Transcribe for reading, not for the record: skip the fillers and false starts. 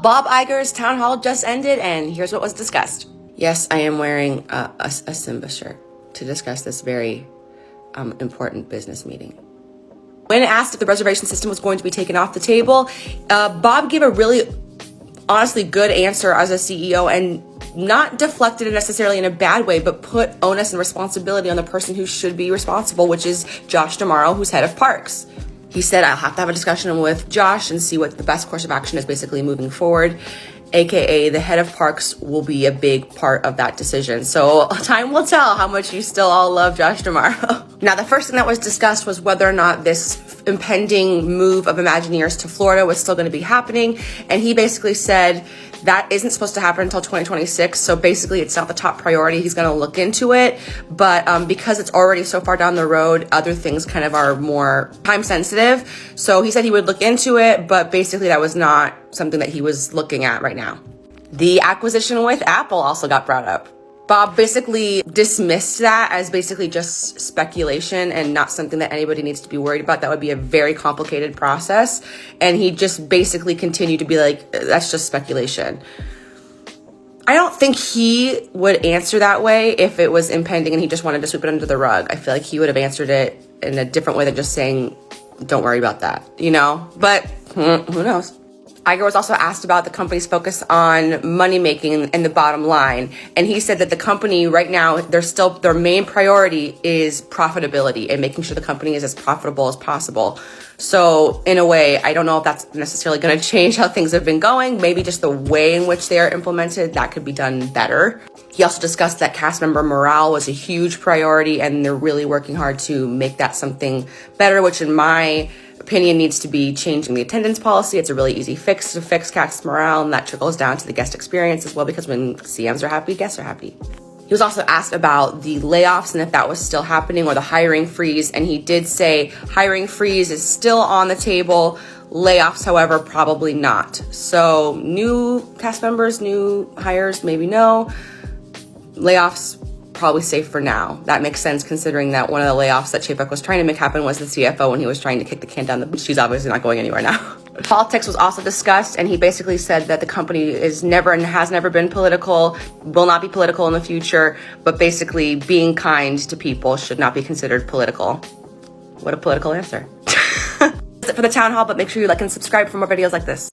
Bob Igers Town Hall just ended, and here's what was discussed. Yes, I am wearing a Simba shirt to discuss this very important business meeting. When asked if the reservation system was going to be taken off the table, Bob gave a really honestly good answer as a CEO, and not deflected it necessarily in a bad way, but put onus and responsibility on the person who should be responsible, which is Josh D'Amaro, who's head of parks. He said, I'll have to have a discussion with Josh and see what the best course of action is basically moving forward, AKA the head of parks will be a big part of that decision. So time will tell how much you still all love Josh D'Amaro. Now, the first thing that was discussed was whether or not this impending move of Imagineers to Florida was still going to be happening. And he basically said that isn't supposed to happen until 2026. So basically it's not the top priority. He's going to look into it. But because it's already so far down the road, other things kind of are more time sensitive. So he said he would look into it, but basically that was not something that he was looking at right now. The acquisition with Apple also got brought up. Bob basically dismissed that as basically just speculation and not something that anybody needs to be worried about. That would be a very complicated process. And he just basically continued to be like, that's just speculation. I don't think he would answer that way if it was impending and he just wanted to sweep it under the rug. I feel like he would have answered it in a different way than just saying, don't worry about that, you know? But who knows? Iger was also asked about the company's focus on money making and the bottom line. And he said that the company right now, their main priority is profitability and making sure the company is as profitable as possible. So in a way, I don't know if that's necessarily going to change how things have been going. Maybe just the way in which they are implemented, that could be done better. He also discussed that cast member morale was a huge priority and they're really working hard to make that something better, which in my opinion needs to be changing the attendance policy. It's a really easy fix to fix cast morale, and that trickles down to the guest experience as well, because when CMs are happy, guests are happy. He was also asked about the layoffs and if that was still happening, or the hiring freeze, and he did say hiring freeze is still on the table. Layoffs, however, probably not. So new cast members, new hires, maybe no. Layoffs, probably safe for now. That makes sense considering that one of the layoffs that Chapek was trying to make happen was the CFO when he was trying to kick the can down the... She's obviously not going anywhere now. Politics was also discussed, and he basically said that the company is never and has never been political, will not be political in the future, but basically being kind to people should not be considered political. What a political answer. That's it for the town hall, but make sure you like and subscribe for more videos like this.